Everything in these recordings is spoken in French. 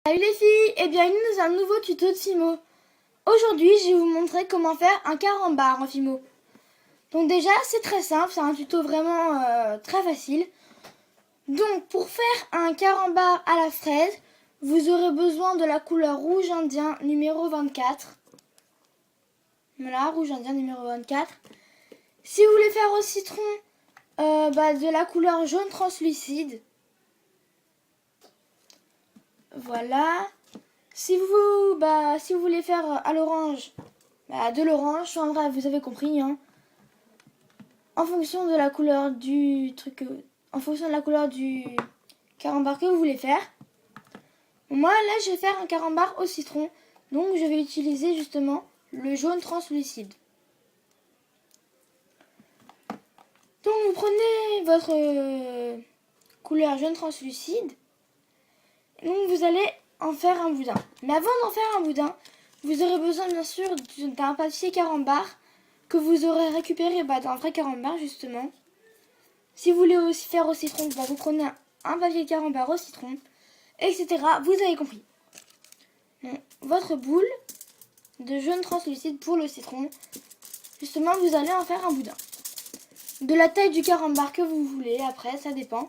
Salut les filles et bienvenue dans un nouveau tuto de Fimo. Aujourd'hui je vais vous montrer comment faire un carambar en Fimo. Donc déjà c'est très simple, c'est un tuto vraiment très facile. Donc pour faire un carambar à la fraise, vous aurez besoin de la couleur rouge indien numéro 24. Voilà, rouge indien numéro 24. Si vous voulez faire au citron, de la couleur jaune translucide. Voilà. Si vous voulez faire à l'orange, de l'orange, en vrai, vous avez compris, hein. En fonction de la couleur du truc, en fonction de la couleur du carambar que vous voulez faire. Moi, là, je vais faire un carambar au citron, donc je vais utiliser justement le jaune translucide. Donc, vous prenez votre couleur jaune translucide, donc vous allez en faire un boudin. Mais avant d'en faire un boudin, vous aurez besoin bien sûr d'un papier carambar que vous aurez récupéré d'un vrai carambar justement. Si vous voulez aussi faire au citron, vous prenez un papier carambar au citron, etc. Vous avez compris. Donc, votre boule de jaune translucide pour le citron, justement vous allez en faire un boudin. De la taille du carambar que vous voulez, après ça dépend.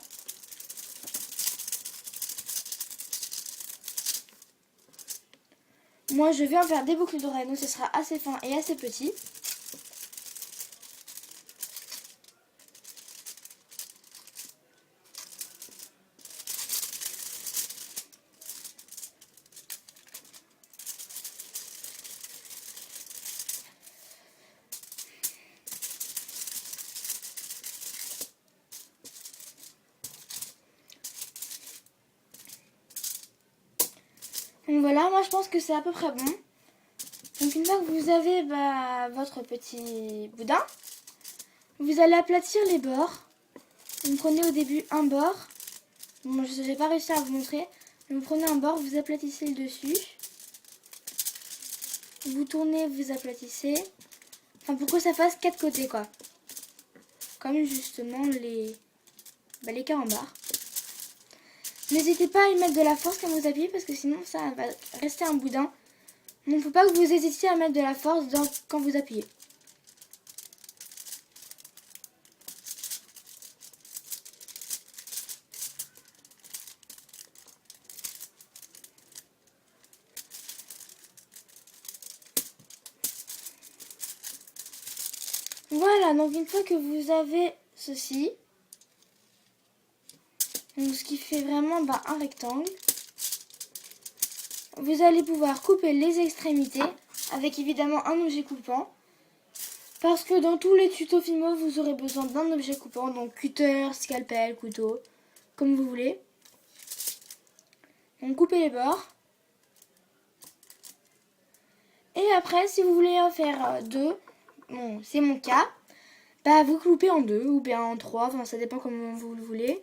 Moi, je vais en faire des boucles d'oreilles, donc ce sera assez fin et assez petit. Donc voilà, moi je pense que c'est à peu près bon. Donc une fois que vous avez votre petit boudin, vous allez aplatir les bords. Vous prenez au début un bord. Bon, je n'ai pas réussi à vous montrer. Vous prenez un bord, vous aplatissez le dessus. Vous tournez, vous aplatissez. Enfin, pour que ça fasse 4 côtés, quoi. Comme justement les carambars. N'hésitez pas à y mettre de la force quand vous appuyez, parce que sinon ça va rester un boudin. Donc il ne faut pas que vous hésitiez à mettre de la force quand vous appuyez. Voilà, donc une fois que vous avez ceci, donc ce qui fait vraiment un rectangle, vous allez pouvoir couper les extrémités avec évidemment un objet coupant. Parce que dans tous les tutos Fimo, vous aurez besoin d'un objet coupant, donc cutter, scalpel, couteau, comme vous voulez. Donc coupez les bords. Et après, si vous voulez en faire deux, bon, c'est mon cas, vous coupez en deux ou bien en trois, enfin, ça dépend comment vous le voulez.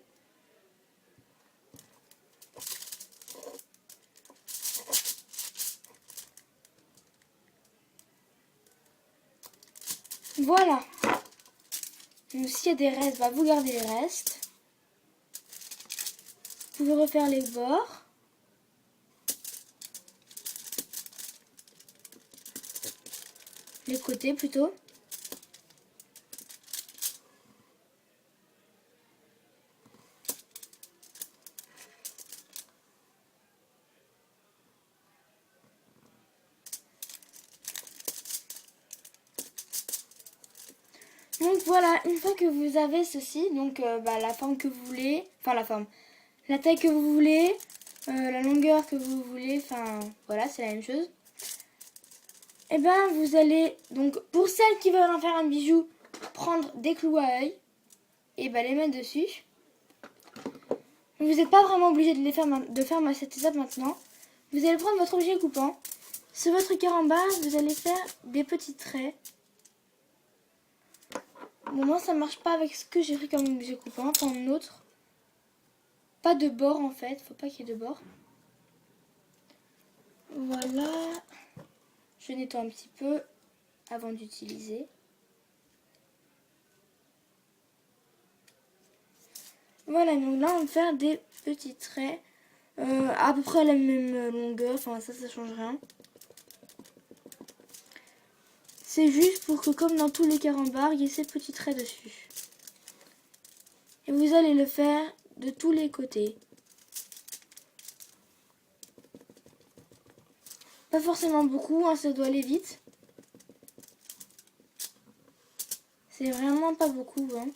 Voilà. Donc s'il y a des restes, vous gardez les restes. Vous pouvez refaire les bords. Les côtés plutôt. Donc voilà, une fois que vous avez ceci, donc la forme que vous voulez, enfin la taille que vous voulez, la longueur que vous voulez, enfin voilà, c'est la même chose. Et vous allez, donc pour celles qui veulent en faire un bijou, prendre des clous à œil et les mettre dessus. Vous n'êtes pas vraiment obligé de faire cette étape maintenant. Vous allez prendre votre objet coupant. Sur votre carambar, vous allez faire des petits traits. Bon, moi ça marche pas avec ce que j'ai pris comme objet coupant, enfin un autre. Pas de bord en fait, faut pas qu'il y ait de bord. Voilà. Je nettoie un petit peu avant d'utiliser. Voilà, donc là on va faire des petits traits à peu près la même longueur, enfin ça change rien. C'est juste pour que comme dans tous les carambars, il y ait ces petits traits dessus. Et vous allez le faire de tous les côtés. Pas forcément beaucoup, hein, ça doit aller vite. C'est vraiment pas beaucoup, hein.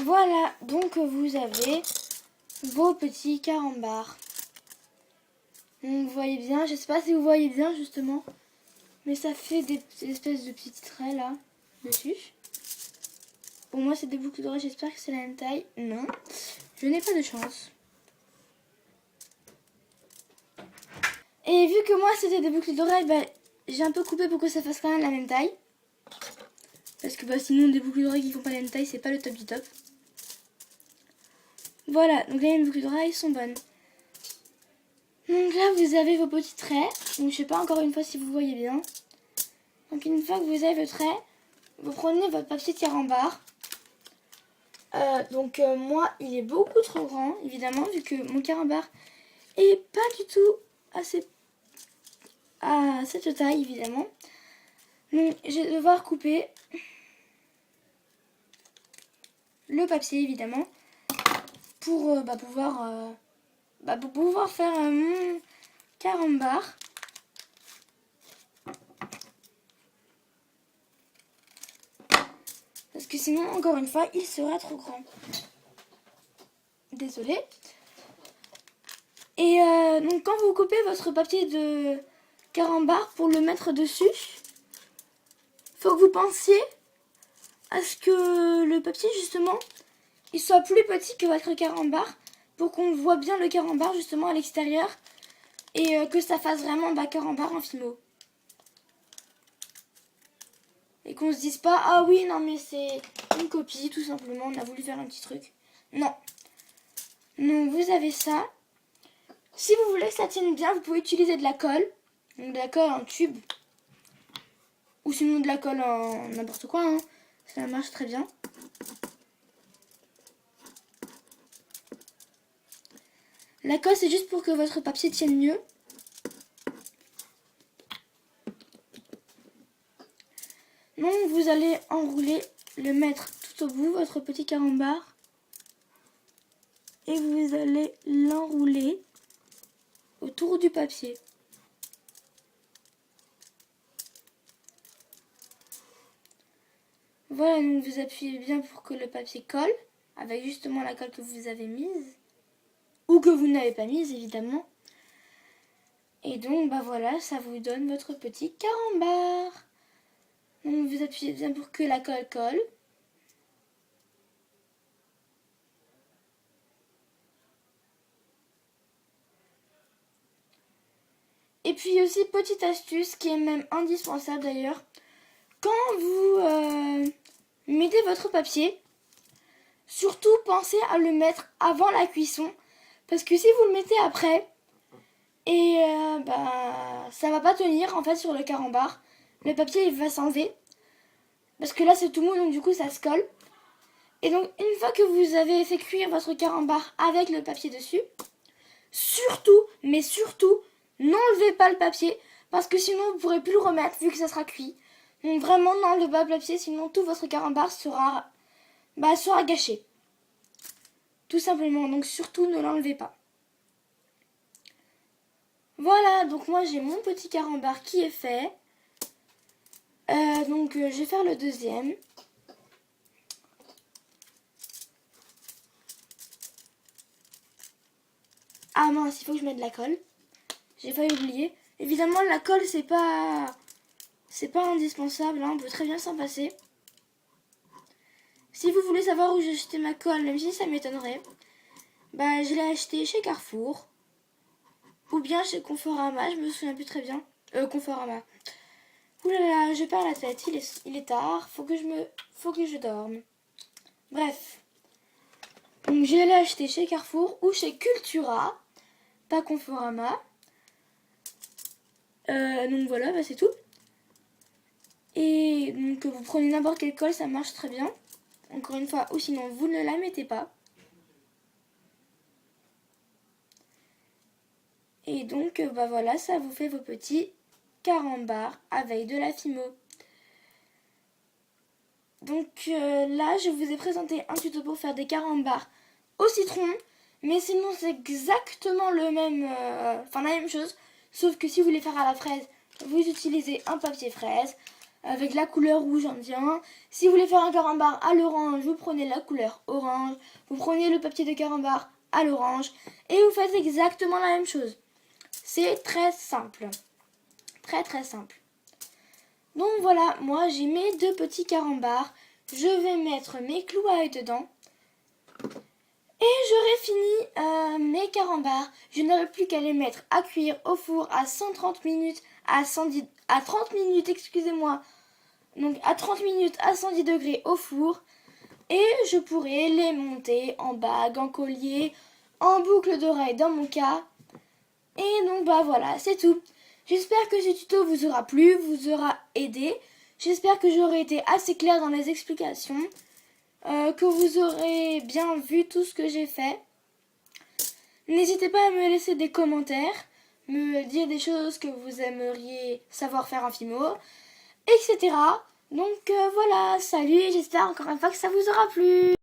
Voilà, donc vous avez vos petits carambars. Donc, vous voyez bien, je sais pas si vous voyez bien justement, mais ça fait des espèces de petits traits là, dessus. Pour moi c'est des boucles d'oreilles, j'espère que c'est la même taille. Non, je n'ai pas de chance. Et vu que moi c'était des boucles d'oreilles, bah, j'ai un peu coupé pour que ça fasse quand même la même taille. Parce que bah, sinon des boucles d'oreilles qui font pas la même taille, c'est pas le top du top. Voilà, donc les boucles d'oreilles sont bonnes. Donc là vous avez vos petits traits. Donc je sais pas encore une fois si vous voyez bien. Donc une fois que vous avez le trait, vous prenez votre papier de carambar. Moi il est beaucoup trop grand évidemment vu que mon carambar est pas du tout assez à cette taille évidemment. Donc je vais devoir couper le papier évidemment pour pouvoir faire mon carambar. Parce que sinon, encore une fois, il sera trop grand. Désolée. Et donc quand vous coupez votre papier de carambar pour le mettre dessus, faut que vous pensiez à ce que le papier justement, il soit plus petit que votre carambar pour qu'on voit bien le carambar justement à l'extérieur et que ça fasse vraiment carambar en fimo. Et qu'on se dise pas, ah oui, non mais c'est une copie, tout simplement, on a voulu faire un petit truc. Non. Donc vous avez ça. Si vous voulez que ça tienne bien, vous pouvez utiliser de la colle. Donc de la colle en tube. Ou sinon de la colle en n'importe quoi, hein. Ça marche très bien. La colle, c'est juste pour que votre papier tienne mieux. Donc vous allez enrouler, le mettre tout au bout, votre petit carambar. Et vous allez l'enrouler autour du papier. Voilà, donc vous appuyez bien pour que le papier colle, avec justement la colle que vous avez mise, ou que vous n'avez pas mise évidemment. Et donc voilà, ça vous donne votre petit carambar. Donc vous appuyez bien pour que la colle colle. Et puis aussi, petite astuce qui est même indispensable d'ailleurs, quand vous mettez votre papier, surtout pensez à le mettre avant la cuisson, parce que si vous le mettez après, et ça va pas tenir en fait sur le carambar, le papier il va s'enlever, parce que là c'est tout mou donc du coup ça se colle. Et donc une fois que vous avez fait cuire votre carambar avec le papier dessus, surtout, mais surtout, n'enlevez pas le papier parce que sinon vous ne pourrez plus le remettre vu que ça sera cuit. Donc vraiment n'enlevez pas le papier sinon tout votre carambar sera gâché. Tout simplement, donc surtout ne l'enlevez pas. Voilà, donc moi j'ai mon petit carambar qui est fait. Je vais faire le deuxième. Ah mince, il faut que je mette de la colle. J'ai failli oublier. Évidemment, la colle, c'est pas indispensable, hein, on peut très bien s'en passer. Si vous voulez savoir où j'ai acheté ma colle, même si ça m'étonnerait, je l'ai acheté chez Carrefour. Ou bien chez Conforama, je me souviens plus très bien. Conforama. Oulala, je perds la tête, il est tard, faut que je dorme. Bref. Donc je l'ai acheté chez Carrefour ou chez Cultura, pas Conforama. Donc voilà, bah c'est tout. Et donc vous prenez n'importe quelle colle, ça marche très bien. Encore une fois, ou sinon vous ne la mettez pas. Et donc bah voilà, ça vous fait vos petits carambars avec de la Fimo. Donc là, je vous ai présenté un tuto pour faire des carambars au citron. Mais sinon, c'est exactement le même, la même chose. Sauf que si vous voulez faire à la fraise, vous utilisez un papier fraise avec la couleur rouge indien. Si vous voulez faire un carambar à l'orange, vous prenez la couleur orange. Vous prenez le papier de carambar à l'orange. Et vous faites exactement la même chose. C'est très simple. Très très simple. Donc voilà, moi j'ai mes 2 petits carambars. Je vais mettre mes clous à œil dedans. Et j'aurai fini mes carambars. Je n'aurai plus qu'à les mettre à cuire au four à 130 minutes, à 30 minutes, excusez-moi. Donc à 30 minutes à 110 degrés au four. Et je pourrai les monter en bague, en collier, en boucle d'oreille dans mon cas. Et donc bah voilà, c'est tout. J'espère que ce tuto vous aura plu, vous aura aidé. J'espère que j'aurai été assez claire dans les explications. Que vous aurez bien vu tout ce que j'ai fait. N'hésitez pas à me laisser des commentaires, me dire des choses que vous aimeriez savoir faire en Fimo, etc. Donc voilà, salut et j'espère encore une fois que ça vous aura plu.